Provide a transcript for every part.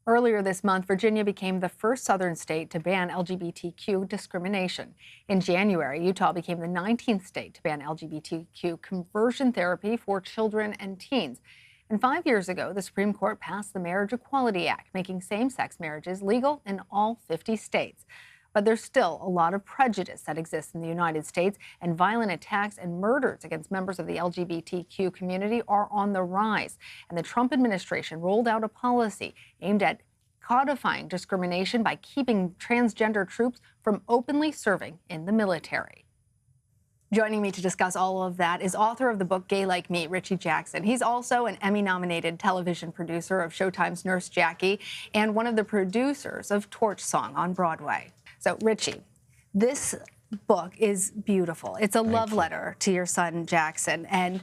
Earlier this month, Virginia became the first southern state to ban LGBTQ discrimination. In January, Utah became the 19th state to ban LGBTQ conversion therapy for children and teens. And 5 years ago, the Supreme Court passed the Marriage Equality Act, making same-sex marriages legal in all 50 states. But there's still a lot of prejudice that exists in the United States, and violent attacks and murders against members of the LGBTQ community are on the rise. And the Trump administration rolled out a policy aimed at codifying discrimination by keeping transgender troops from openly serving in the military. Joining me to discuss all of that is author of the book Gay Like Me, Richie Jackson. He's also an Emmy-nominated television producer of Showtime's Nurse Jackie and one of the producers of Torch Song on Broadway. So, Richie, this book is beautiful. It's a love letter to your son, Jackson. And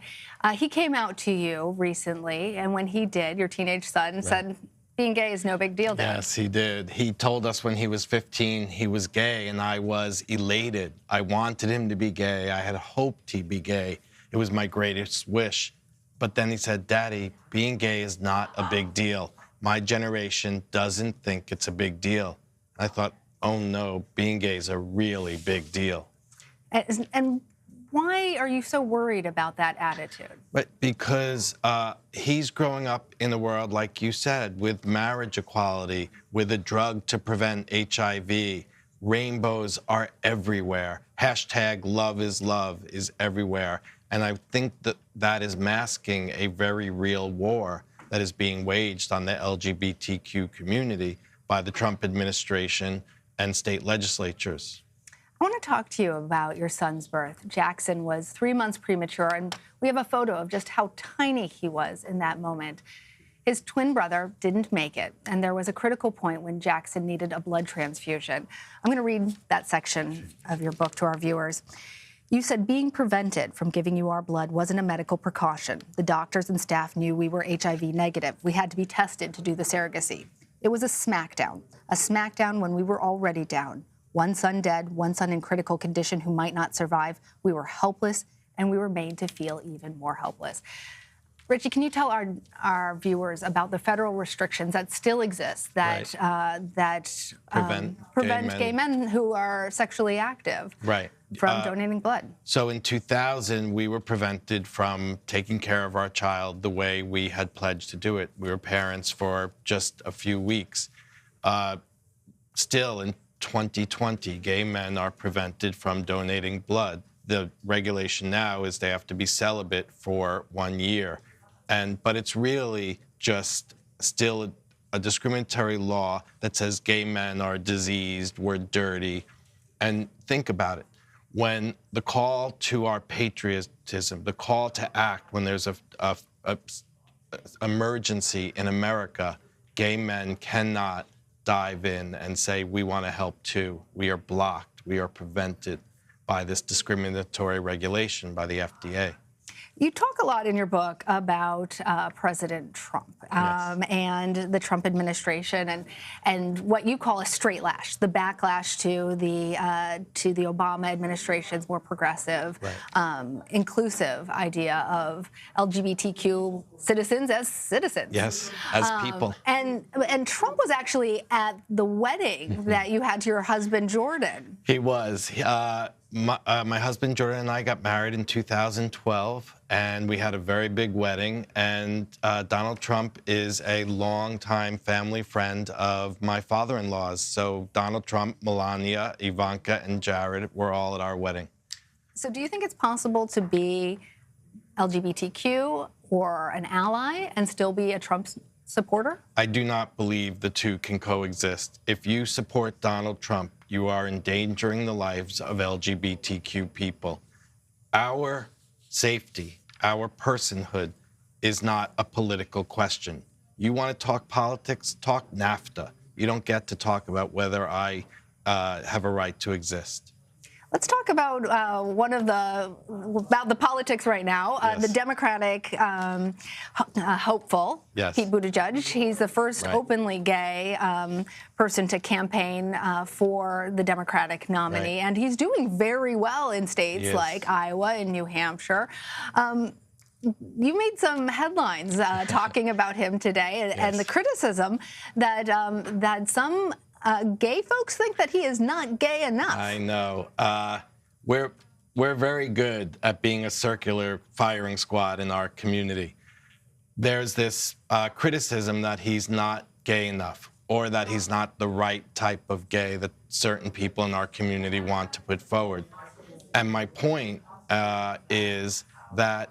he came out to you recently, and when he did, your teenage son said being gay is no big deal to him. Yes, he did. He told us when he was 15 he was gay, and I was elated. I wanted him to be gay. I had hoped he'd be gay. It was my greatest wish. But then he said, Daddy, being gay is not a big deal. My generation doesn't think it's a big deal. I thought, oh no, being gay is a really big deal. And why are you so worried about that attitude? But because he's growing up in a world, like you said, with marriage equality, with a drug to prevent HIV. Rainbows are everywhere. Hashtag love is everywhere. And I think that that is masking a very real war that is being waged on the LGBTQ community by the Trump administration and state legislatures. I want to talk to you about your son's birth. Jackson was 3 months premature, and we have a photo of just how tiny he was in that moment. His twin brother didn't make it, and there was a critical point when Jackson needed a blood transfusion. I'm going to read that section of your book to our viewers. You said being prevented from giving you our blood wasn't a medical precaution. The doctors and staff knew we were HIV negative. We had to be tested to do the surrogacy. It was a smackdown when we were already down. One son dead, one son in critical condition who might not survive. We were helpless, and we were made to feel even more helpless. Richie, can you tell our viewers about the federal restrictions that still exist that prevent gay men who are sexually active from donating blood? So in 2000, we were prevented from taking care of our child the way we had pledged to do it. We were parents for just a few weeks. Still in 2020, gay men are prevented from donating blood. The regulation now is they have to be celibate for 1 year. But it's really just still a discriminatory law that says gay men are diseased, we're dirty. And think about it. When the call to our patriotism, the call to act when there's a emergency in America, gay men cannot dive in and say, we want to help too. We are blocked. We are prevented by this discriminatory regulation by the FDA. You talk a lot in your book about President Trump and the Trump administration and what you call a straight lash, the backlash to the Obama administration's more progressive, inclusive idea of LGBTQ citizens as citizens. Yes, as people. And Trump was actually at the wedding that you had to your husband, Jordan. He was. My husband Jordan and I got married in 2012, and we had a very big wedding. And Donald Trump is a longtime family friend of my father-in-law's. So Donald Trump, Melania, Ivanka, and Jared were all at our wedding. So do you think it's possible to be LGBTQ or an ally and still be a Trump supporter? I do not believe the two can coexist. If you support Donald Trump, you are endangering the lives of LGBTQ people. Our safety, our personhood is not a political question. You want to talk politics, talk NAFTA. You don't get to talk about whether I have a right to exist. Let's talk about the politics right now. The Democratic hopeful, Pete Buttigieg. He's the first openly gay person to campaign for the Democratic nominee, and he's doing very well in states like Iowa and New Hampshire. you made some headlines talking about him today, and the criticism that that some gay folks think that he is not gay enough. I know. We're very good at being a circular firing squad in our community. There's this criticism that he's not gay enough, or that he's not the right type of gay that certain people in our community want to put forward. And my point is that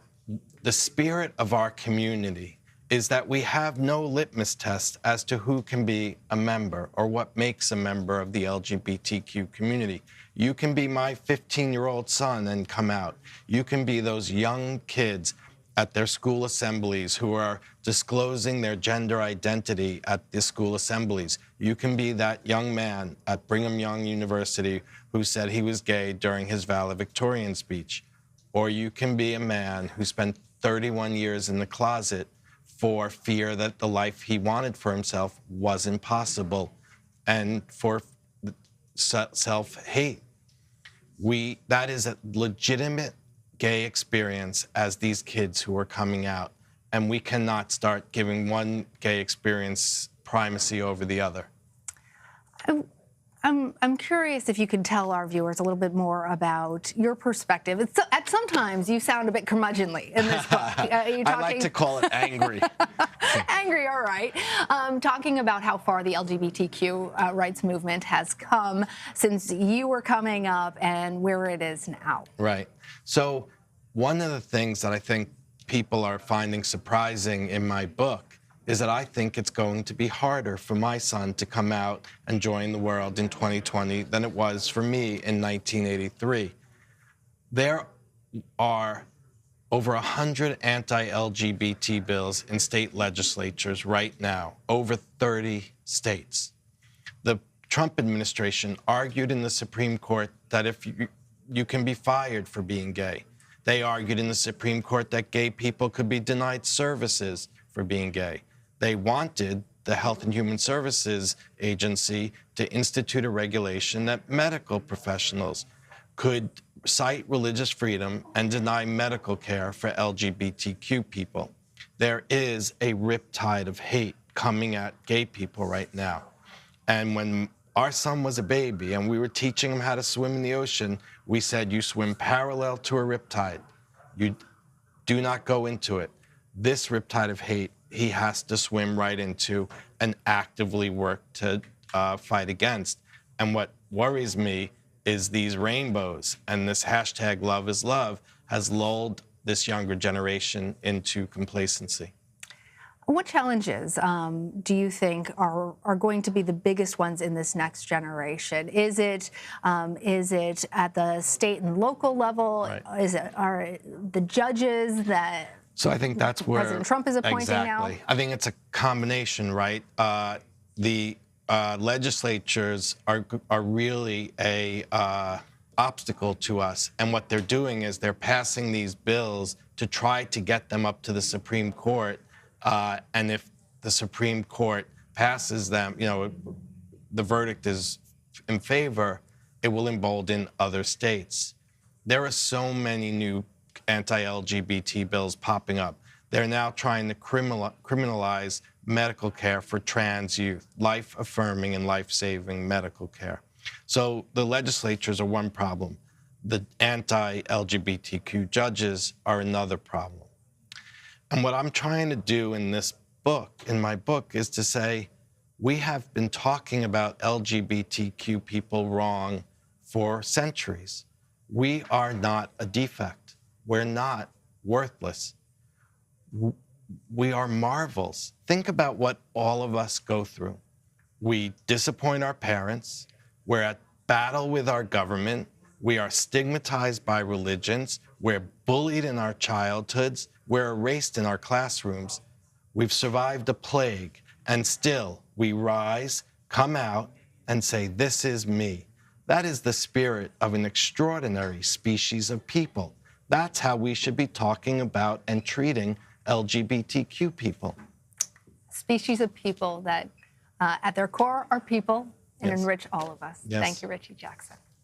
the spirit of our community is that we have no litmus test as to who can be a member or what makes a member of the LGBTQ community. You can be my 15-year-old son and come out. You can be those young kids at their school assemblies who are disclosing their gender identity at the school assemblies. You can be that young man at Brigham Young University who said he was gay during his valedictorian speech. Or you can be a man who spent 31 years in the closet for fear that the life he wanted for himself wasn't possible, and for self-hate. That is a legitimate gay experience as these kids who are coming out, and we cannot start giving one gay experience primacy over the other. I'm curious if you could tell our viewers a little bit more about your perspective. Sometimes you sound a bit curmudgeonly in this book. I like to call it angry. Angry, all right. Talking about how far the LGBTQ rights movement has come since you were coming up and where it is now. Right. So one of the things that I think people are finding surprising in my book is that I think it's going to be harder for my son to come out and join the world in 2020 than it was for me in 1983. There are over 100 anti-LGBT bills in state legislatures right now, over 30 states. The Trump administration argued in the Supreme Court that if you can be fired for being gay. They argued in the Supreme Court that gay people could be denied services for being gay. They wanted the Health and Human Services Agency to institute a regulation that medical professionals could cite religious freedom and deny medical care for LGBTQ people. There is a riptide of hate coming at gay people right now. And when our son was a baby and we were teaching him how to swim in the ocean, we said, you swim parallel to a riptide. You do not go into it. This riptide of hate, he has to swim right into and actively work to fight against. And what worries me is these rainbows and this hashtag love is love has lulled this younger generation into complacency. What challenges do you think are going to be the biggest ones in this next generation? Is it at the state and local level? Right. Are the judges that? So I think that's where President Trump is appointing now? I think it's a combination, right? The legislatures are really a obstacle to us, and what they're doing is they're passing these bills to try to get them up to the Supreme Court, and if the Supreme Court passes them, the verdict is in favor, it will embolden other states. There are so many new anti-LGBT bills popping up. They're now trying to criminalize medical care for trans youth, life-affirming and life-saving medical care. So the legislatures are one problem. The anti-LGBTQ judges are another problem. And what I'm trying to do in my book, is to say, we have been talking about LGBTQ people wrong for centuries. We are not a defect. We're not worthless. We are marvels. Think about what all of us go through. We disappoint our parents. We're at battle with our government. We are stigmatized by religions. We're bullied in our childhoods. We're erased in our classrooms. We've survived a plague, and still we rise, come out, and say, this is me. That is the spirit of an extraordinary species of people. That's how we should be talking about and treating LGBTQ people. Species of people that, at their core, are people and Yes. enrich all of us. Yes. Thank you, Richie Jackson.